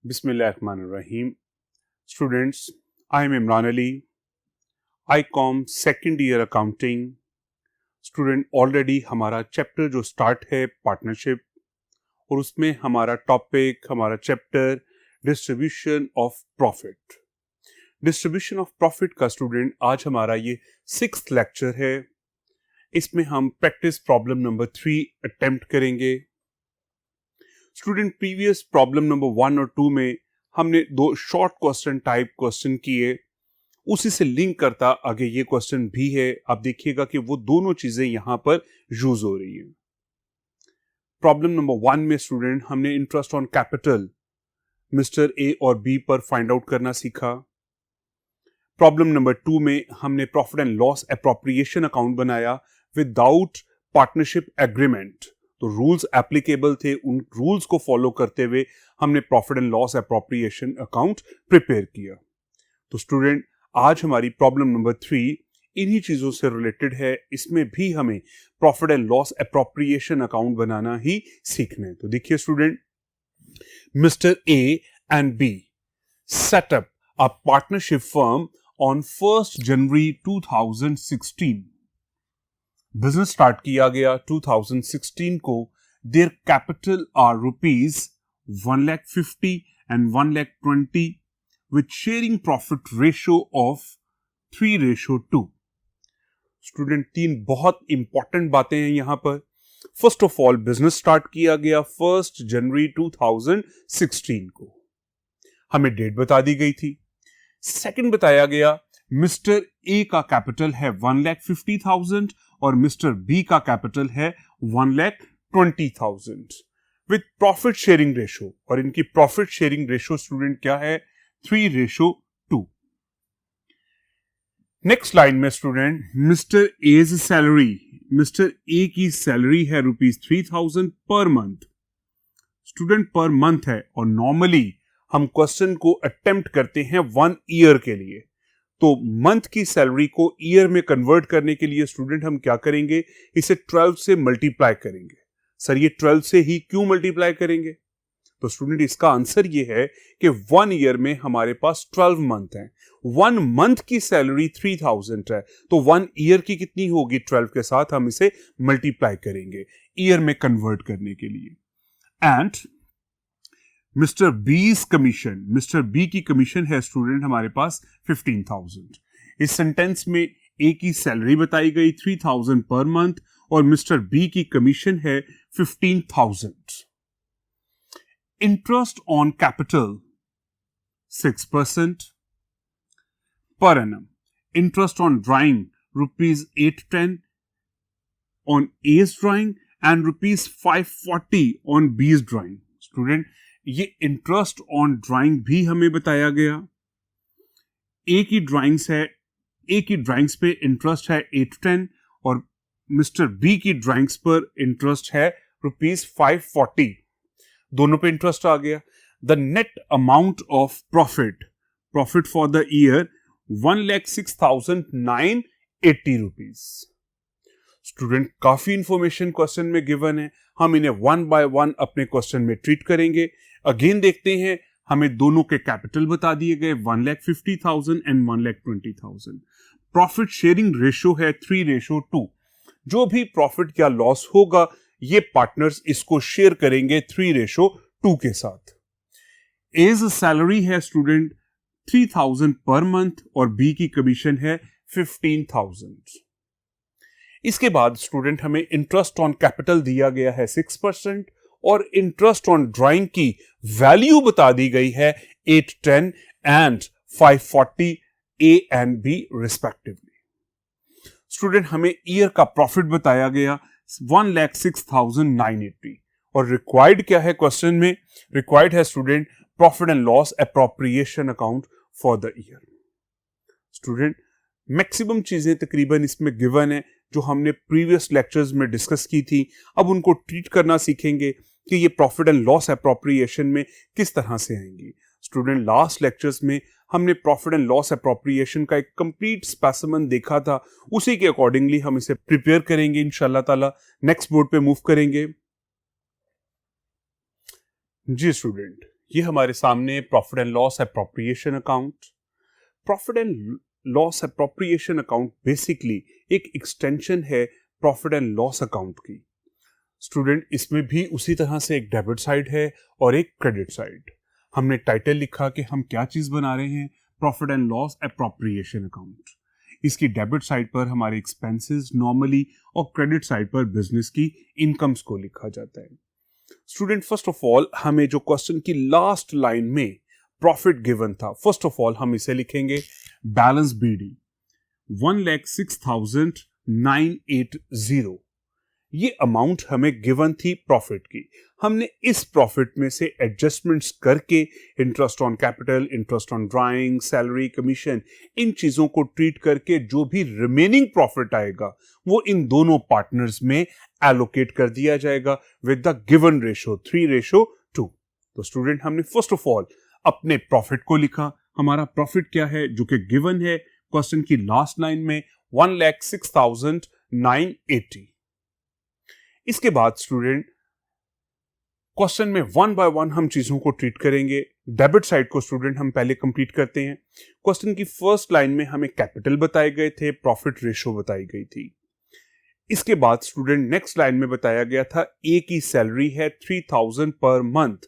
Bismillahirrahmanirrahim. Students, I am Imran Ali. ICOM second year accounting student. Already हमारा chapter जो start है partnership, और उसमें हमारा टॉपिक, हमारा chapter distribution of profit. Distribution of profit का स्टूडेंट आज हमारा ये 6th लेक्चर है. इसमें हम प्रैक्टिस प्रॉब्लम नंबर 3 अटेम्प्ट करेंगे. स्टूडेंट, प्रीवियस प्रॉब्लम नंबर 1 और 2 में हमने दो शॉर्ट क्वेश्चन टाइप क्वेश्चन किए, उसी से लिंक करता आगे ये क्वेश्चन भी है. आप देखिएगा कि वो दोनों चीजें यहां पर यूज हो रही है. प्रॉब्लम नंबर 1 में स्टूडेंट हमने interest on capital mister A और बी पर फाइंड आउट करना सीखा. प्रॉब्लम नंबर 2 में हमने profit and loss appropriation account बनाया विदाउट पार्टनरशिप एग्रीमेंट. तो रूल्स एप्लीकेबल थे, उन रूल्स को फॉलो करते हुए हमने profit and loss appropriation account prepare किया. तो स्टूडेंट, आज हमारी प्रॉब्लम नंबर 3 इन्हीं चीजों से रिलेटेड है. इसमें भी हमें profit and loss appropriation account बनाना ही सीखना है. तो देखिए student, mister A and B set up a partnership firm on 1st January 2016. Business start किया गया 2016 को. Their capital are ₹150,000 and ₹120,000 with sharing profit ratio of 3:2. Student, 3 बहुत इंपॉर्टेंट बातें हैं यहां पर. First of all, business start किया गया 1st January 2016 को. हमें डेट बता दी गई थी. सेकंड बताया गया मिस्टर ए का कैपिटल है 1,50,000 और मिस्टर बी का कैपिटल है 1,20,000 विथ प्रॉफिट शेयरिंग रेशो. और इनकी प्रॉफिट शेयरिंग रेशो स्टूडेंट क्या है? 3:2. नेक्स्ट लाइन में student, mister A's salary, mister A की सैलरी है ₹3,000 per month. Student, per month है, और नॉर्मली हम क्वेश्चन को अटेम्प्ट करते हैं 1 ईयर के लिए. तो मंथ की सैलरी को ईयर में कन्वर्ट करने के लिए स्टूडेंट हम क्या करेंगे? इसे 12 से मल्टीप्लाई करेंगे. सर, ये 12 से ही क्यों मल्टीप्लाई करेंगे? तो स्टूडेंट, इसका आंसर ये है कि 1 ईयर में हमारे पास 12 मंथ हैं. 1 मंथ की सैलरी 3,000 है, तो 1 ईयर की कितनी होगी? 12 के साथ हम इसे मल्टीप्लाई करेंगे ईयर में कन्वर्ट करने के लिए. And mister B's commission, mister B की कमीशन है स्टूडेंट हमारे पास 15,000. इस सेंटेंस में ए की सैलरी बताई गई 3,000 पर मंथ और मिस्टर बी की कमीशन है 15,000. Interest on capital 6% per annum. Interest on drawing ₹810 on A's drawing and ₹540 on B's drawing. Student, ये इंटरेस्ट ऑन ड्राइंग भी हमें बताया गया. ए की ड्राइंग्स पे इंटरेस्ट है 810 और मिस्टर बी की ड्राइंग्स पर इंटरेस्ट है ₹540. दोनों पे इंटरेस्ट आ गया. The net amount of profit for the year ₹1,06,980. Student, काफी इंफॉर्मेशन क्वेश्चन में गिवन है. हम इन्हें 1 by 1 अपने क्वेश्चन में ट्रीट करेंगे. अगेन देखते हैं, हमें दोनों के कैपिटल बता दिए गए 1,50,000 and 1,20,000. प्रॉफिट शेयरिंग रेशो है 3:2. जो भी प्रॉफिट या लॉस होगा ये पार्टनर्स इसको शेयर करेंगे 3:2 के साथ. एज सैलरी है स्टूडेंट 3,000 पर मंथ और बी की कमीशन है 15,000. इसके बाद स्टूडेंट हमें इंटरेस्ट ऑन कैपिटल दिया गया है 6% और इंटरेस्ट ऑन ड्राइंग की वैल्यू बता दी गई है 810 and 540 A and B respectively. Student, हमें ईयर का प्रॉफिट बताया गया 1,06,980 और रिक्वायर्ड क्या है क्वेश्चन में? रिक्वायर्ड है student profit and loss appropriation account for the year. Student, maximum चीजें तकरीबन इसमें गिवन है जो हमने प्रीवियस लेक्चर्स में डिस्कस की थी. अब उनको ट्रीट करना सीखेंगे कि ये प्रॉफिट एंड लॉस एप्रोप्रिएशन में किस तरह से आएंगी. स्टूडेंट, लास्ट लेक्चर्स में हमने प्रॉफिट एंड लॉस एप्रोप्रिएशन का एक कंप्लीट स्पेसिमेन देखा था. उसी के अकॉर्डिंगली हम इसे प्रिपेयर करेंगे इंशाल्लाह ताला. नेक्स्ट बोर्ड पे मूव करेंगे. जी स्टूडेंट, ये हमारे सामने profit and loss appropriation account. Profit and loss appropriation account basically एक एक्सटेंशन है प्रॉफिट एंड लॉस अकाउंट की। स्टूडेंट, इसमें भी उसी तरह से एक डेबिट साइड है और एक क्रेडिट साइड। हमने टाइटल लिखा कि हम क्या चीज बना रहे हैं, profit and loss appropriation account. इसकी डेबिट साइड पर हमारे एक्सपेंसेस नॉर्मली और क्रेडिट साइड पर बिजनेस की इनकम्स को लिखा जाता है। स्टूडेंट, फर्स्ट ऑफ ऑल हमें जो क्वेश्चन की लास्ट लाइन में प्रॉफिट गिवन था, फर्स्ट ऑफ ऑल हम इसे लिखेंगे बैलेंस बीडी 1,06,980। ये अमाउंट हमें गिवन थी प्रॉफिट की। हमने इस प्रॉफिट में से एडजस्टमेंट्स करके interest on capital, interest on drawing, salary, commission, इन चीजों को ट्रीट करके जो भी रिमेनिंग प्रॉफिट आएगा वो इन दोनों पार्टनर्स में एलोकेट कर दिया जाएगा विद द गिवन रेशो 3:2। तो स्टूडेंट, हमने फर्स्ट ऑफ ऑल अपने प्रॉफिट को लिखा। हमारा प्रॉफिट क्या है जो कि गिवन है क्वेश्चन की लास्ट लाइन में 1,06,980। इसके बाद स्टूडेंट क्वेश्चन में वन बाय वन हम चीजों को ट्रीट करेंगे। डेबिट साइड को स्टूडेंट हम पहले कंप्लीट करते हैं। क्वेश्चन की फर्स्ट लाइन में हमें कैपिटल बताए गए थे, प्रॉफिट रेशो बताई गई थी। इसके बाद स्टूडेंट नेक्स्ट लाइन में बताया गया था ए की सैलरी है 3,000 पर मंथ,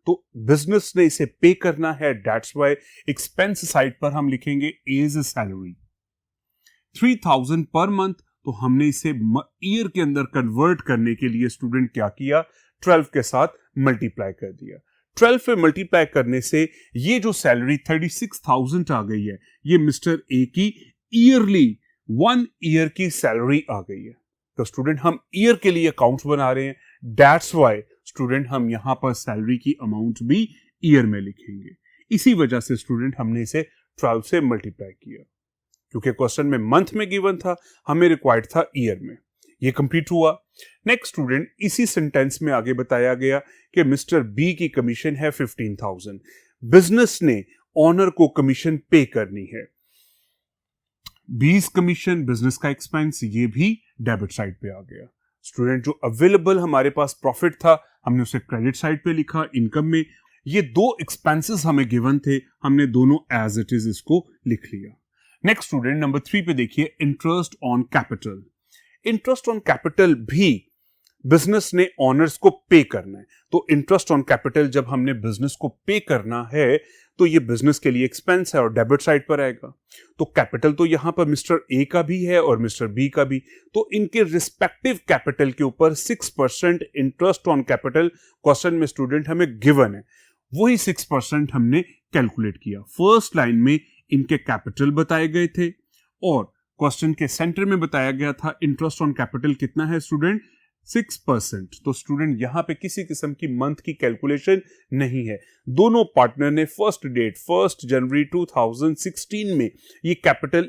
तो बिजनेस ने इसे पे करना है, दैट्स व्हाई एक्सपेंस साइड पर हम लिखेंगे एज सैलरी 3,000 पर मंथ। तो हमने इसे ईयर के अंदर कन्वर्ट करने के लिए स्टूडेंट क्या किया, 12 के साथ मल्टीप्लाई कर दिया। 12 पे मल्टीप्लाई करने से ये जो सैलरी 36,000 आ गई है, ये मिस्टर ए की ईयरली 1 ईयर की सैलरी आ गई है। तो स्टूडेंट हम ईयर के लिए अकाउंट बना रहे हैं, दैट्स व्हाई स्टूडेंट हम यहां पर सैलरी की अमाउंट भी ईयर में लिखेंगे। इसी वजह से स्टूडेंट हमने इसे 12 से मल्टीप्लाई किया, क्योंकि क्वेश्चन में मंथ में गिवन था, हमें रिक्वायर्ड था ईयर में। ये कंप्लीट हुआ। नेक्स्ट स्टूडेंट, इसी सेंटेंस में आगे बताया गया कि मिस्टर बी की कमीशन है 15,000। बिजनेस ने ऑनर को कमीशन पे करनी है। बीस कमीशन बिजनेस का एक्सपेंस, ये भी डेबिट साइड पे आ गया। स्टूडेंट, जो अवेलेबल हमारे पास प्रॉफिट था हमने उसे क्रेडिट साइड पे लिखा इनकम में। ये दो एक्सपेंसेस हमें गिवन थे, हमने दोनों एज इट इज इसको लिख लिया। नेक्स्ट स्टूडेंट, नंबर 3 पे देखिए, interest on capital. Interest on capital भी बिजनेस ने ऑनर्स को पे करना है। तो इंटरेस्ट ऑन कैपिटल जब हमने बिजनेस को पे करना है तो ये बिजनेस के लिए एक्सपेंस है और डेबिट साइड पर आएगा। तो कैपिटल तो यहां पर मिस्टर ए का भी है और मिस्टर बी का भी, तो इनके रिस्पेक्टिव कैपिटल के ऊपर 6% इंटरेस्ट ऑन कैपिटल क्वेश्चन में स्टूडेंट हमें गिवन है, वही 6% हमने कैलकुलेट किया। फर्स्ट लाइन में इनके कैपिटल बताए गए थे और क्वेश्चन के सेंटर में बताया गया था इंटरेस्ट ऑन कैपिटल कितना है स्टूडेंट, 6%। तो स्टूडेंट यहां पे किसी किस्म की मंथ की कैलकुलेशन नहीं है। दोनों पार्टनर ने फर्स्ट डेट 1 जनवरी 2016 में ये कैपिटल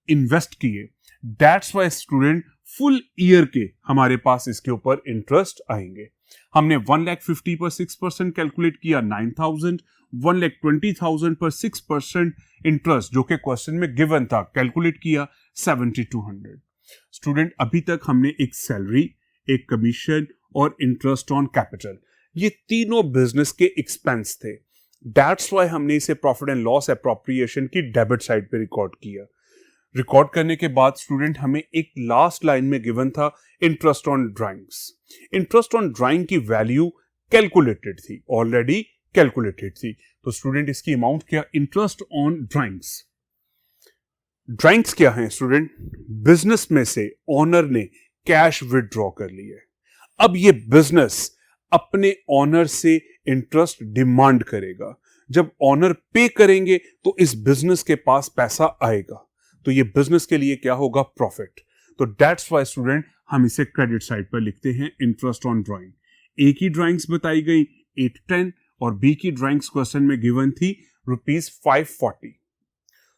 इन्वेस्ट किए, that's why student full year के हमारे पास इसके ऊपर इंटरेस्ट आएंगे। हमने 1,50,000 पर 6% कैलकुलेट किया 9,000, 1,20,000 पर 6% इंटरेस्ट जो कि क्वेश्चन में गिवन था कैलकुलेट किया 7,200। स्टूडेंट, अभी तक हमने एक सैलरी, एक कमीशन और इंटरेस्ट ऑन कैपिटल, ये तीनों बिजनेस के एक्सपेंस थे, दैट्स व्हाई हमने इसे प्रॉफिट एंड लॉस एप्रोप्रिएशन की डेबिट साइड पे रिकॉर्ड किया। रिकॉर्ड करने के बाद स्टूडेंट हमें एक लास्ट लाइन में गिवन था interest on drawings. Interest on drawing की वैल्यू कैलकुलेटेड थी, ऑलरेडी कैलकुलेटेड थी। तो स्टूडेंट इसकी अमाउंट क्या, इंटरेस्ट ऑन ड्राइंग्स। ड्राइंग्स क्या है स्टूडेंट, बिजनेस में से ऑनर ने कैश विदड्रॉ कर लिया है। अब ये बिजनेस अपने ऑनर से इंटरेस्ट डिमांड करेगा। जब ऑनर पे करेंगे तो इस बिजनेस के पास पैसा आएगा, तो ये बिजनेस के लिए क्या होगा, प्रॉफिट। तो दैट्स व्हाई स्टूडेंट हम इसे क्रेडिट साइड पर लिखते हैं इंटरेस्ट ऑन ड्राइंग। ए की ड्राइंग्स बताई गई 810 और बी की ड्राइंग्स क्वेश्चन में गिवन थी ₹540।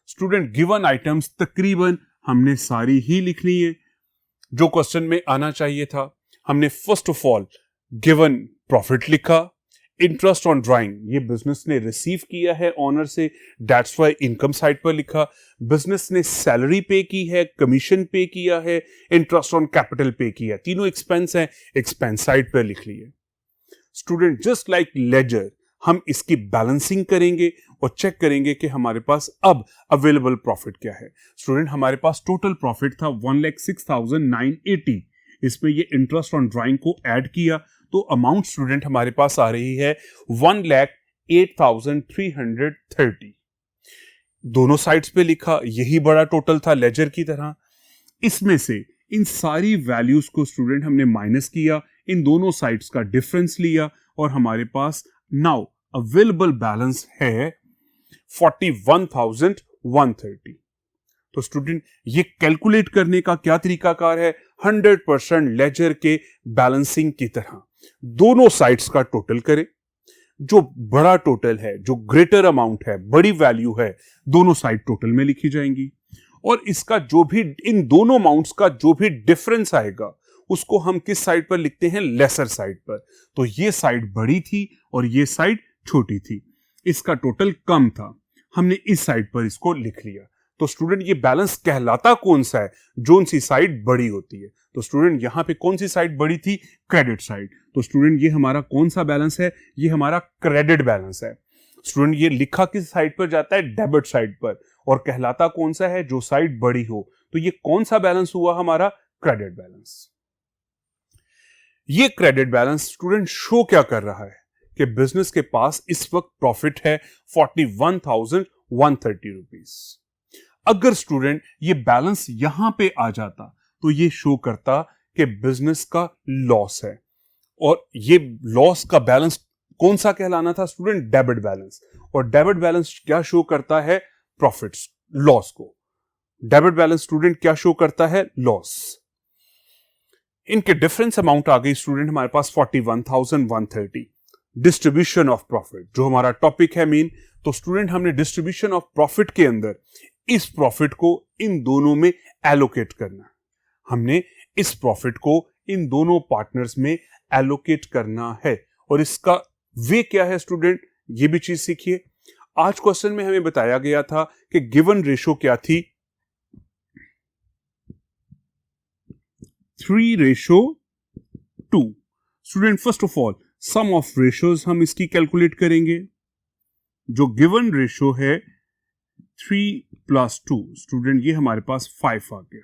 स्टूडेंट, गिवन आइटम्स तकरीबन हमने सारी ही लिख ली है जो क्वेश्चन में आना चाहिए था। हमने first of all given profit लिखा, इंटरेस्ट ऑन ड्राइंग ये बिजनेस ने रिसीव किया है ऑनर से, दैट्स व्हाई इनकम साइड पर लिखा। बिजनेस ने सैलरी पे की है, कमीशन पे किया है, इंटरेस्ट ऑन कैपिटल पे किया, तीनों एक्सपेंस है, एक्सपेंस साइड पर लिख लिए। स्टूडेंट जस्ट लाइक लेजर हम इसकी बैलेंसिंग करेंगे और चेक करेंगे कि हमारे पास अब अवेलेबल प्रॉफिट क्या है। स्टूडेंट हमारे पास टोटल प्रॉफिट था 1,06,980। इसमें ये इंटरेस्ट ऑन ड्राइंग को ऐड किया तो अमाउंट स्टूडेंट हमारे पास आ रही है 1,08,330। दोनों साइड्स पे लिखा, यही बड़ा टोटल था लेजर की तरह। इसमें से इन सारी वैल्यूज को स्टूडेंट हमने माइनस किया, इन दोनों साइड्स का डिफरेंस लिया और हमारे पास नाउ अवेलेबल बैलेंस है 41,130। तो स्टूडेंट ये कैलकुलेट करने का क्या तरीकाकार है? 100% लेजर के बैलेंसिंग की तरह दोनों साइड्स का टोटल करें। जो बड़ा टोटल है, जो ग्रेटर अमाउंट है, बड़ी वैल्यू है, दोनों साइड टोटल में लिखी जाएंगी और इसका जो भी इन दोनों अमाउंट्स का जो भी डिफरेंस आएगा उसको हम किस साइड पर लिखते हैं? लेसर साइड पर। तो ये साइड बड़ी थी और ये साइड छोटी थी, इसका टोटल कम था, हमने इस साइड पर इसको लिख लिया। तो स्टूडेंट ये बैलेंस कहलाता कौन सा है? जोन सी साइड बड़ी होती है। तो स्टूडेंट यहां पे कौन सी साइड बड़ी थी? Credit side. तो स्टूडेंट ये हमारा कौन सा बैलेंस है? ये हमारा क्रेडिट बैलेंस है। स्टूडेंट ये लिखा किस साइड पर जाता है? डेबिट साइड पर। और कहलाता कौन सा है? जो साइड बड़ी हो। तो ये कौन सा बैलेंस हुआ हमारा? Credit balance. ये क्रेडिट बैलेंस स्टूडेंट शो क्या कर रहा है कि बिजनेस के पास इस वक्त प्रॉफिट है 41,130 रुपीज। अगर स्टूडेंट ये बैलेंस यहां पे आ जाता तो ये शो करता कि बिजनेस का लॉस है और ये लॉस का बैलेंस कौन सा कहलाना था स्टूडेंट? Debit balance. और डेबिट बैलेंस क्या शो करता है? प्रॉफिट्स, लॉस को। डेबिट बैलेंस स्टूडेंट क्या शो करता है? लॉस। इनके डिफरेंस अमाउंट आ गई स्टूडेंट हमारे पास 41,130। डिस्ट्रीब्यूशन ऑफ प्रॉफिट जो हमारा टॉपिक है मेन, तो स्टूडेंट हमने डिस्ट्रीब्यूशन ऑफ प्रॉफिट के अंदर इस प्रॉफिट को इन दोनों में एलोकेट करना। हमने इस प्रॉफिट को इन दोनों पार्टनर्स में एलोकेट करना है और इसका वे क्या है स्टूडेंट? ये भी चीज सीखिए। आज क्वेश्चन में हमें बताया गया था कि गिवन रेशो क्या थी? 3:2। Student first of all sum of ratios हम इसकी कैलकुलेट करेंगे। जो गिवन रेशो है 3 + 2, स्टूडेंट ये हमारे पास 5 आ गया।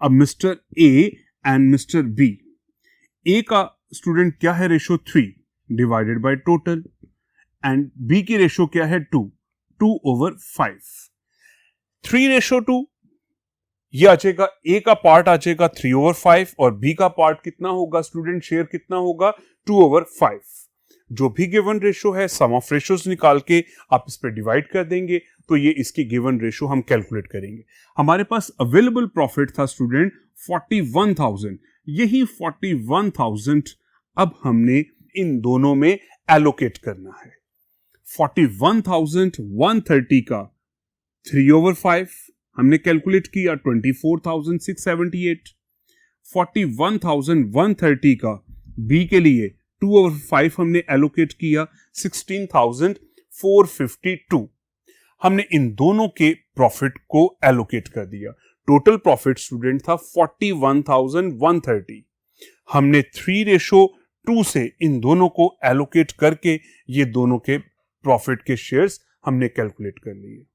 अब mister A and mister B, A का स्टूडेंट क्या है? Ratio 3 divided by total, and B की रेशो क्या है? 2/5। 3:2 ये आ जाएगा, ए का पार्ट आ जाएगा 3/5 और बी का पार्ट कितना होगा स्टूडेंट? शेयर कितना होगा? 2/5। जो भी गिवन रेशो है सम ऑफ रेशोज निकाल के आप इस पे डिवाइड कर देंगे तो ये इसकी गिवन रेशो हम कैलकुलेट करेंगे। हमारे पास अवेलेबल प्रॉफिट था स्टूडेंट 41,000। यही 41,000 अब हमने इन दोनों में एलोकेट करना है। 41,130 का 3/5 हमने कैलकुलेट किया 24,678। 41,130 का बी के लिए 2/5 हमने एलोकेट किया 16,452। हमने इन दोनों के प्रॉफिट को एलोकेट कर दिया। टोटल प्रॉफिट स्टूडेंट था 41,130। हमने 3:2 से इन दोनों को एलोकेट करके ये दोनों के प्रॉफिट के शेयर्स हमने कैलकुलेट कर लिए।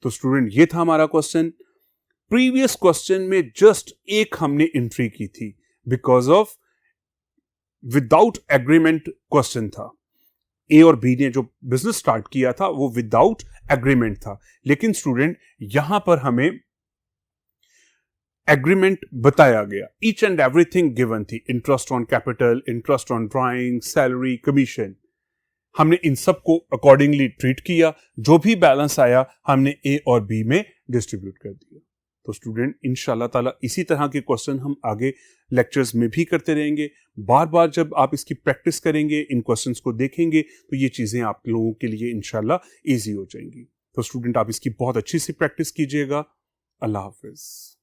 तो स्टूडेंट ये था हमारा क्वेश्चन। प्रीवियस क्वेश्चन में जस्ट एक हमने एंट्री की थी because of without agreement question था। ए और बी ने जो बिजनेस स्टार्ट किया था वो विदाउट एग्रीमेंट था, लेकिन स्टूडेंट यहां पर हमें एग्रीमेंट बताया गया। ईच एंड एवरीथिंग गिवन थी, interest on capital, interest on drawing, salary, commission. हमने इन सब को अकॉर्डिंगली ट्रीट किया। जो भी बैलेंस आया हमने ए और बी में डिस्ट्रीब्यूट कर दिया। तो स्टूडेंट इंशाल्लाह ताला इसी तरह के क्वेश्चन हम आगे लेक्चर्स में भी करते रहेंगे। बार बार जब आप इसकी प्रैक्टिस करेंगे, इन क्वेश्चंस को देखेंगे, तो ये चीजें आप लोगों के लिए इंशाल्लाह इजी हो जाएंगी। तो स्टूडेंट आप इसकी बहुत अच्छी सी प्रैक्टिस कीजिएगा। अल्लाह हाफिज।